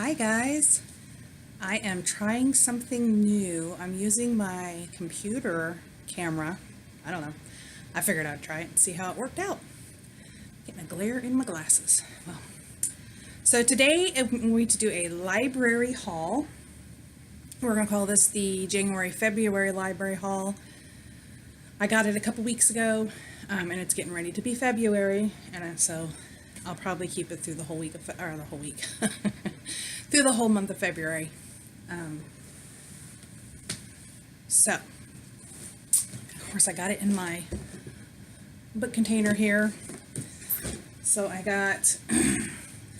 Hi guys, I am trying something new. I'm using my computer camera. I don't know. I figured I'd try it and see how it worked out. Getting a glare in my glasses. Well, so today I'm going to do a library haul. We're going to call this the January-February library haul. I got it a couple weeks ago, and it's getting ready to be February, and so I'll probably keep it through the whole week through the whole month of February. So, of course, I got it in my book container here. So I got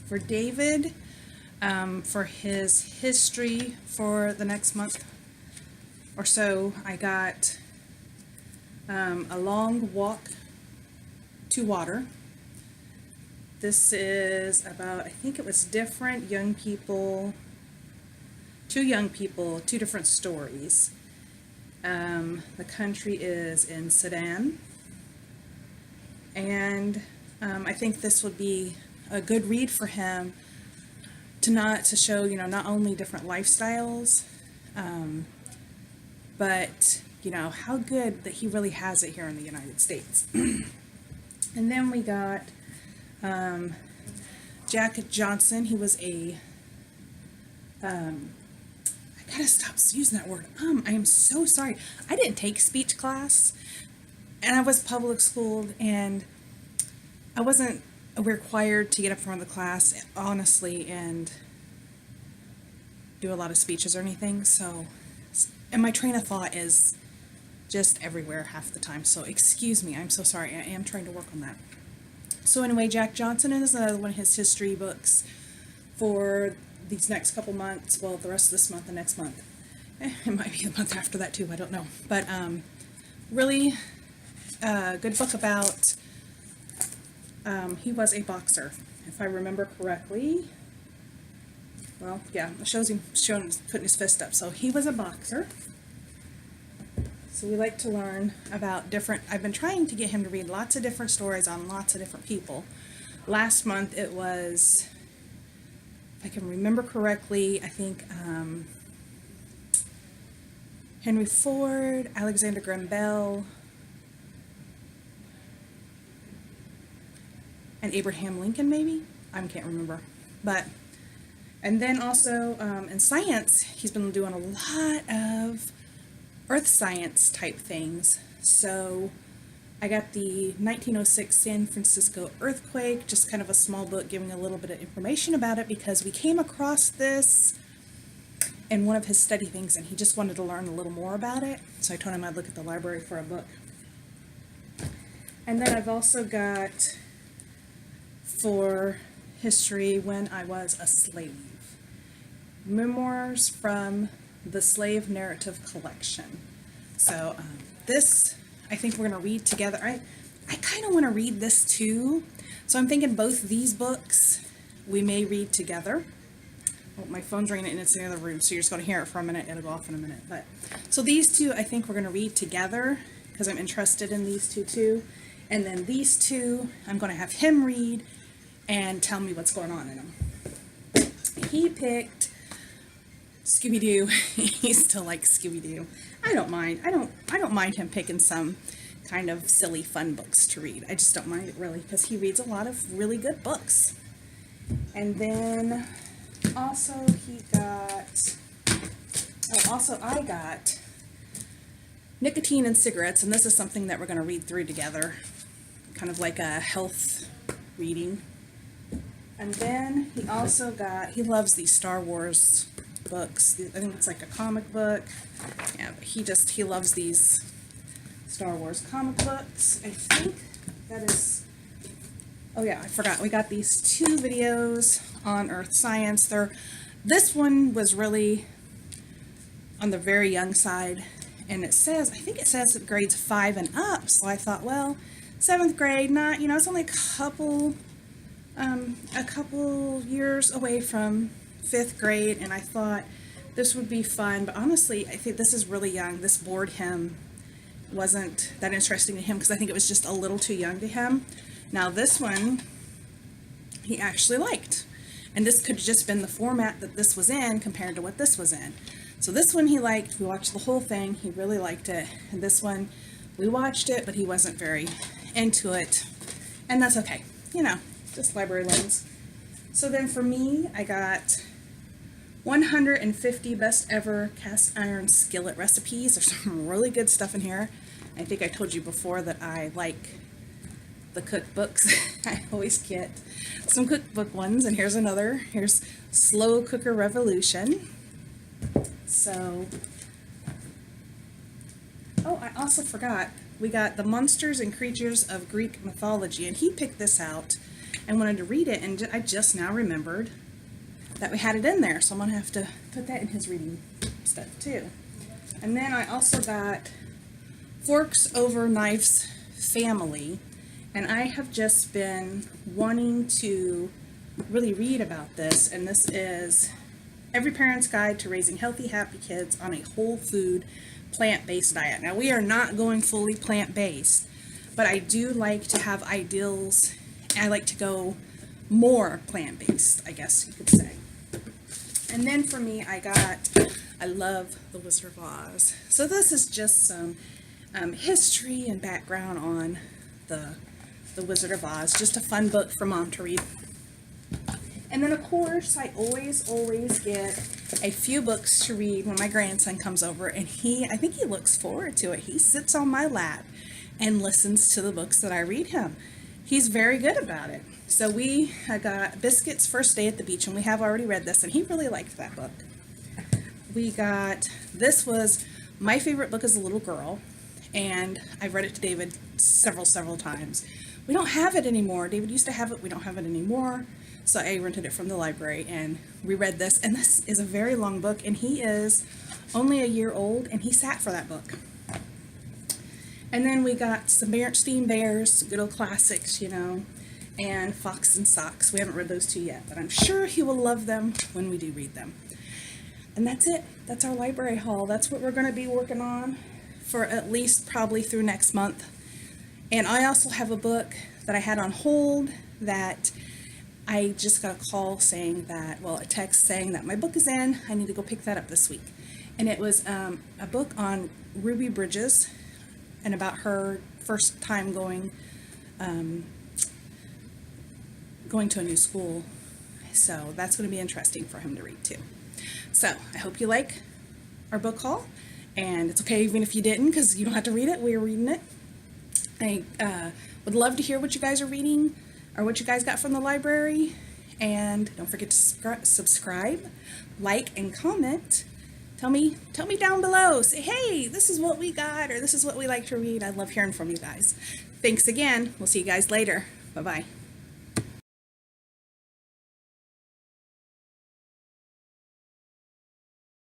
for David, for his history for the next month or so, I got A Long Walk to Water. This is about, I think it was different young people, two different stories. The country is in Sudan, and I think this would be a good read for him to show, not only different lifestyles, but, how good that he really has it here in the United States. And then we got Jack Johnson. He was I gotta stop using that word. I am so sorry. I didn't take speech class, and I was public schooled, and I wasn't required to get up in front of the class, honestly, and do a lot of speeches or anything. So, and my train of thought is just everywhere half the time. So excuse me. I'm so sorry. I am trying to work on that. So anyway, Jack Johnson is another one of his history books for these next couple months. Well, the rest of this month and next month. It might be the month after that too. I don't know. But really good book about, he was a boxer, if I remember correctly. Well, yeah, it shows him putting his fist up. So he was a boxer. So we like to learn about I've been trying to get him to read lots of different stories on lots of different people. Last month it was, if I can remember correctly, I think Henry Ford, Alexander Graham Bell, and Abraham Lincoln, maybe? I can't remember. And then also in science, he's been doing a lot of earth science type things. So I got the 1906 San Francisco earthquake, just kind of a small book giving a little bit of information about it, because we came across this in one of his study things and he just wanted to learn a little more about it. So I told him I'd look at the library for a book. And then I've also got for history, When I Was a Slave, memoirs from the Slave Narrative Collection. So this, I think we're going to read together. I kind of want to read this too. So I'm thinking both these books we may read together. Oh, my phone's ringing and it's in the other room, so you're just going to hear it for a minute. It'll go off in a minute. But so these two, I think we're going to read together because I'm interested in these two too. And then these two, I'm going to have him read and tell me what's going on in them. He picked Scooby-Doo. He still likes Scooby-Doo. I don't mind. I don't mind him picking some kind of silly fun books to read. I just don't mind it really, because he reads a lot of really good books. And then also I got Nicotine and Cigarettes, and this is something that we're going to read through together, kind of like a health reading. And then he loves these Star Wars books. I think it's like a comic book. Yeah, but he loves these Star Wars comic books. I think that is, oh yeah, I forgot. We got these two videos on earth science. This one was really on the very young side, and I think it says grades 5 and up. So I thought, well, 7th grade, not, it's only a couple years away from 5th grade, and I thought this would be fun. But honestly, I think this is really young. This bored him. Wasn't that interesting to him because I think it was just a little too young to him. Now this one he actually liked, And this could have just been the format that this was in compared to what this was in. So this one he liked. We watched the whole thing. He really liked it. And this one, we watched it, but he wasn't very into it. And that's okay. You know, just library lens. So then for me, I got 150 best ever cast iron skillet recipes. There's some really good stuff in here. I think I told you before that I like the cookbooks. I always get some cookbook ones, and here's another. Here's Slow Cooker Revolution. So, oh, I also forgot, we got The Monsters and Creatures of Greek Mythology, and he picked this out and wanted to read it, and I just now remembered that we had it in there, so I'm going to have to put that in his reading stuff too. And then I also got Forks Over Knives Family, and I have just been wanting to really read about this, and this is Every Parent's Guide to Raising Healthy, Happy Kids on a Whole Food, Plant-Based Diet. Now, we are not going fully plant-based, but I do like to have ideals. I like to go more plant-based, I guess you could say. And then for me, I love The Wizard of Oz. So this is just some history and background on the Wizard of Oz. Just a fun book for Mom to read. And then, of course, I always get a few books to read when my grandson comes over, and I think he looks forward to it. He sits on my lap and listens to the books that I read him. He's very good about it. So we got Biscuit's First Day at the Beach, and we have already read this, and he really liked that book. This was my favorite book as a little girl, and I've read it to David several times. We don't have it anymore. David used to have it. We don't have it anymore. So I rented it from the library and reread this, and this is a very long book, and he is only a year old, and he sat for that book. And then we got some Berenstain Bears, good old classics, you know, and Fox and Socks. We haven't read those two yet, but I'm sure he will love them when we do read them. And that's it. That's our library haul. That's what we're going to be working on for at least probably through next month. And I also have a book that I had on hold that I just got a call saying that, well, a text saying that my book is in. I need to go pick that up this week. And it was a book on Ruby Bridges and about her first time going to a new school. So that's going to be interesting for him to read too. So I hope you like our book haul, and it's okay even if you didn't, because you don't have to read it. We're reading it. I would love to hear what you guys are reading or what you guys got from the library. And don't forget to subscribe, like, and comment. Tell me down below. Say, hey, this is what we got, or this is what we like to read. I love hearing from you guys. Thanks again. We'll see you guys later. Bye-bye.